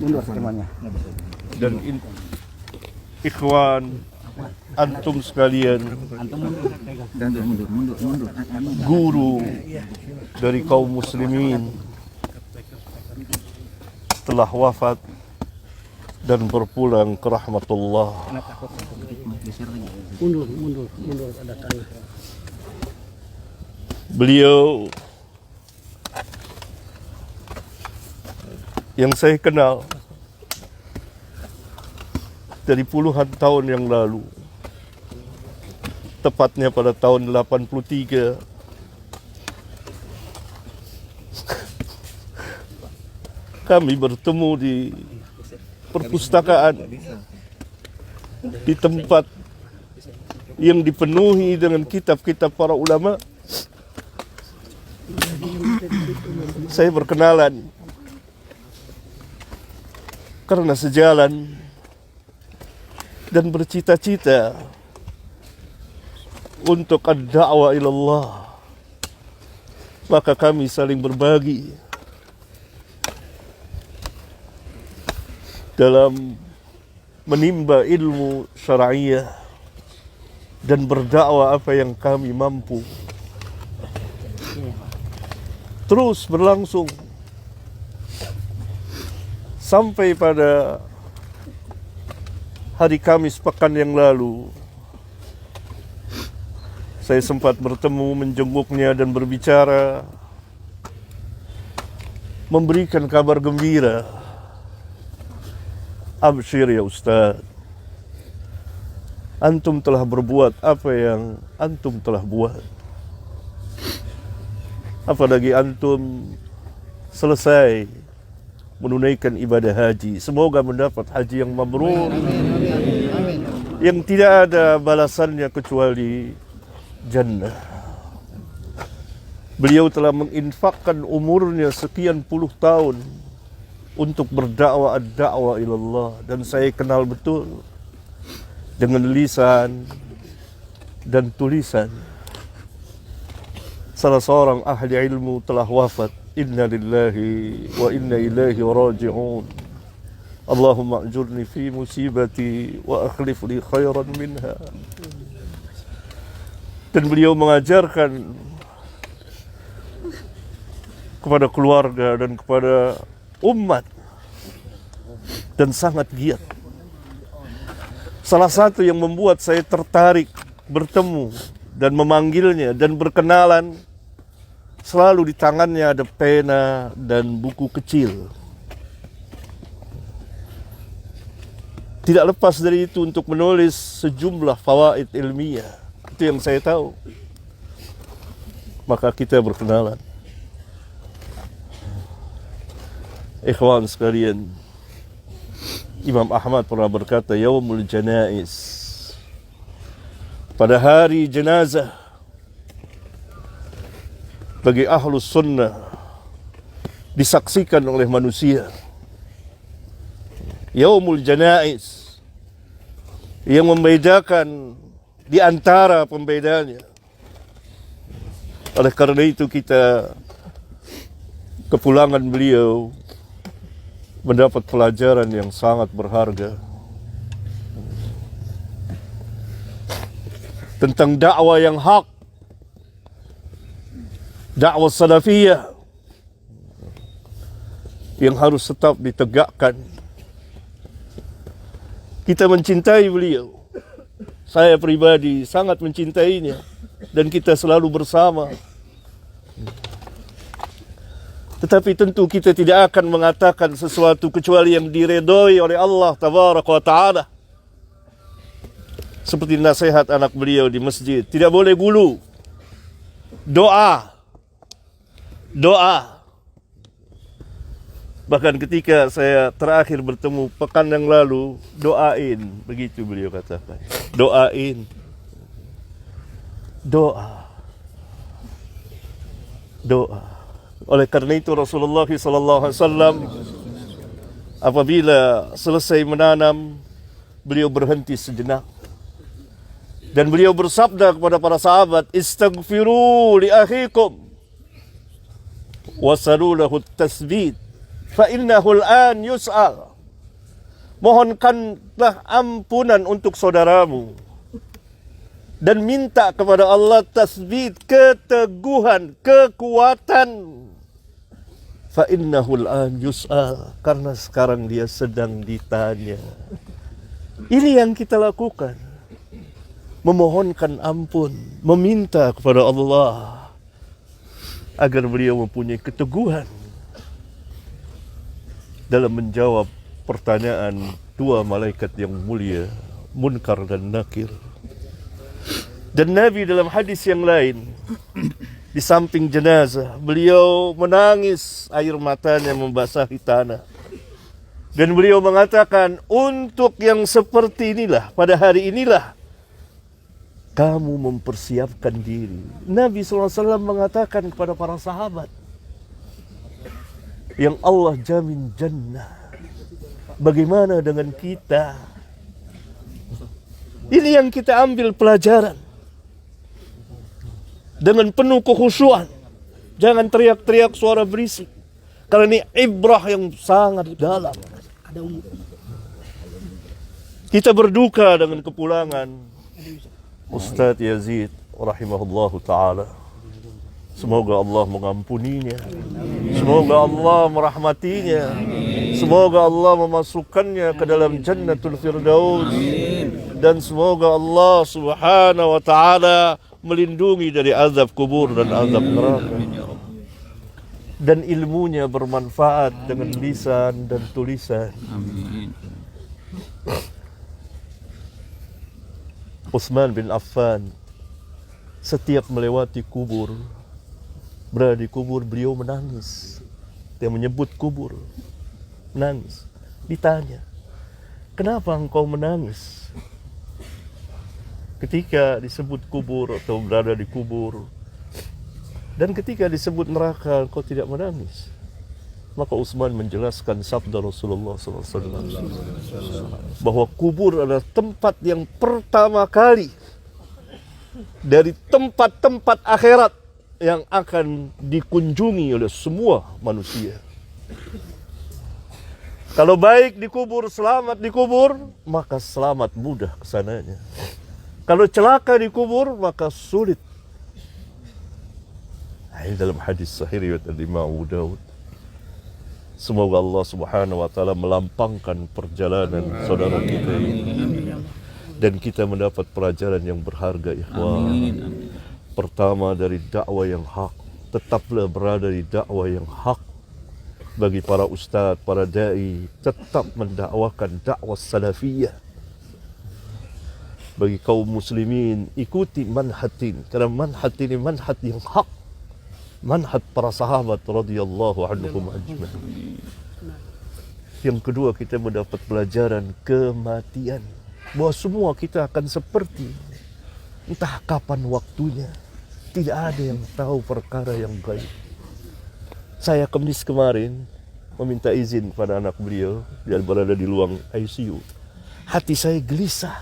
Mundur semuanya. dan ikhwan antum sekalian, guru dari kaum muslimin telah wafat dan berpulang ke rahmatullah. Mundur ada tanah. Beliau yang saya kenal dari puluhan tahun yang lalu, tepatnya pada tahun 83, kami bertemu di perpustakaan, di tempat yang dipenuhi dengan kitab-kitab para ulama. Saya berkenalan karena sejalan dan bercita-cita untuk ad-da'wah ilallah, maka kami saling berbagi dalam menimba ilmu syar'iyah dan berdakwah apa yang kami mampu. Terus berlangsung sampai pada hari Kamis pekan yang lalu. Saya sempat bertemu, menjenguknya dan berbicara, memberikan kabar gembira. Absyir ya Ustaz, antum telah berbuat apa yang antum telah buat. Apalagi antum selesai menunaikan ibadah haji. Semoga mendapat haji yang mabrur, yang tidak ada balasannya kecuali jannah. Beliau telah menginfakkan umurnya sekian puluh tahun untuk berdakwah ad-da'wah ilallah, dan saya kenal betul dengan lisan dan tulisan. Salah seorang ahli ilmu telah wafat. Inna lillahi wa inna ilaihi raji'un. Allahumma ajurni fi musibati wa akhlif li khairan minha. Dan beliau mengajarkan kepada keluarga dan kepada umat, dan sangat giat. Salah satu yang membuat saya tertarik bertemu dan memanggilnya dan berkenalan, selalu di tangannya ada pena dan buku kecil. Tidak lepas dari itu untuk menulis sejumlah fawaid ilmiah. Itu yang saya tahu. Maka kita berkenalan. Ikhwan sekalian, Imam Ahmad pernah berkata, Yaumul Janaiz, pada hari jenazah bagi ahlus sunnah disaksikan oleh manusia. Yaumul Janaiz yang membedakan di antara pembedanya. Oleh karena itu kita kepulangan beliau mendapat pelajaran yang sangat berharga tentang dakwah yang hak, dakwah salafiyah yang harus tetap ditegakkan. Kita mencintai beliau. Saya pribadi sangat mencintainya dan kita selalu bersama. Tetapi tentu kita tidak akan mengatakan sesuatu kecuali yang diredoi oleh Allah Tabaraka wa Ta'ala. Seperti nasihat anak beliau di masjid, tidak boleh gulu. Doa. Bahkan ketika saya terakhir bertemu pekan yang lalu, doain, begitu beliau katakan. Doain. Doa. Oleh karena itu Rasulullah SAW apabila selesai menanam, beliau berhenti sejenak dan beliau bersabda kepada para sahabat, istaghfiru li akhikum wasalu lahu at-tasbit fa innahu al-an yus'al. Mohonkanlah ampunan untuk saudaramu. Dan minta kepada Allah tasbit, keteguhan, kekuatan. Fa innahu al-an yus'al, karena sekarang dia sedang ditanya. Ini yang kita lakukan. Memohonkan ampun, meminta kepada Allah agar beliau mempunyai keteguhan dalam menjawab pertanyaan dua malaikat yang mulia, Munkar dan Nakir. Dan Nabi dalam hadis yang lain, di samping jenazah, beliau menangis, air matanya membasahi tanah. Dan beliau mengatakan, untuk yang seperti inilah, pada hari inilah, kamu mempersiapkan diri. Nabi SAW mengatakan kepada para sahabat, yang Allah jamin jannah. Bagaimana dengan kita? Ini yang kita ambil pelajaran. Dengan penuh kekhusyuan. Jangan teriak-teriak suara berisik. Karena ini ibrah yang sangat dalam. Kita berduka dengan kepulangan Ustadz Yazid rahimahullahu ta'ala. Semoga Allah mengampuninya. Semoga Allah merahmatinya. Semoga Allah memasukkannya ke dalam Jannatul Firdaus. Dan semoga Allah subhanahu wa ta'ala melindungi dari azab kubur dan azab neraka. Dan ilmunya bermanfaat dengan lisan dan tulisan. Amin. Utsman bin Affan setiap melewati kubur, berada di kubur, beliau menangis. Dia menyebut kubur, menangis. Ditanya, kenapa engkau menangis ketika disebut kubur atau berada di kubur, dan ketika disebut neraka engkau tidak menangis? Maka Utsman menjelaskan sabda Rasulullah SAW bahwa kubur adalah tempat yang pertama kali dari tempat-tempat akhirat yang akan dikunjungi oleh semua manusia. Kalau baik di kubur, selamat di kubur, maka selamat mudah kesananya. Kalau celaka di kubur, maka sulit. Ini dalam hadis sahih riwayat Imam Abu Daud. Semoga Allah subhanahu wa ta'ala melampangkan perjalanan saudara kita ini. Dan kita mendapat pelajaran yang berharga, ikhwan. Pertama, dari dakwah yang hak. Tetaplah berada di dakwah yang hak. Bagi para ustadz, para da'i, tetap mendakwakan dakwah salafiyah. Bagi kaum muslimin, ikuti manhatin. Karena manhat ini manhat yang hak. Manhat para sahabat radhiyallahu anhum ajma'in. Yang kedua, kita mendapat pelajaran kematian. Bahwa semua kita akan seperti, entah kapan waktunya. Tidak ada yang tahu perkara yang gaib. Saya Kamis kemarin meminta izin pada anak beliau, dia berada di ruang ICU. Hati saya gelisah.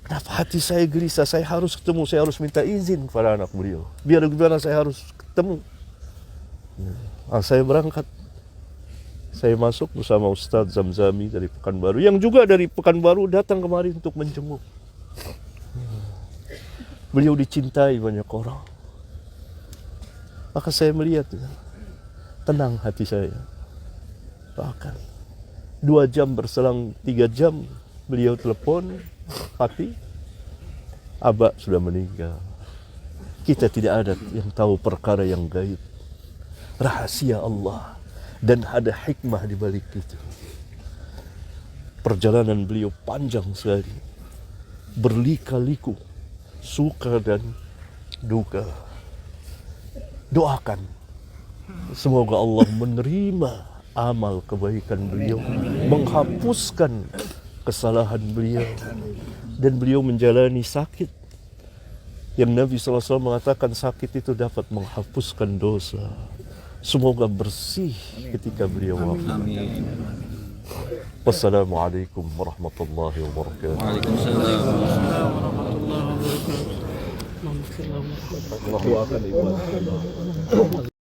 Kenapa hati saya gelisah? Saya harus ketemu, saya harus minta izin kepada anak beliau. Biar bagaimana saya harus ketemu. Saya berangkat. Saya masuk bersama Ustadz Zamzami dari Pekanbaru, yang juga dari Pekanbaru datang kemarin untuk menjenguk. Beliau dicintai banyak orang. Maka saya melihat, tenang hati saya. Bahkan 2 jam berselang 3 jam, beliau telepon, Fatih, Abah sudah meninggal. Kita tidak ada yang tahu perkara yang gaib. Rahasia Allah. Dan ada hikmah di balik itu. Perjalanan beliau panjang sekali. Berlika-liku. Suka dan duka. Doakan. Semoga Allah menerima amal kebaikan beliau. Menghapuskan kesalahan beliau. Dan beliau menjalani sakit. Yang Nabi SAW mengatakan sakit itu dapat menghapuskan dosa. Semoga bersih ketika beliau wafat. Wassalamualaikum warahmatullahi wabarakatuh. Waalaikumsalam. Allah akan ibadah.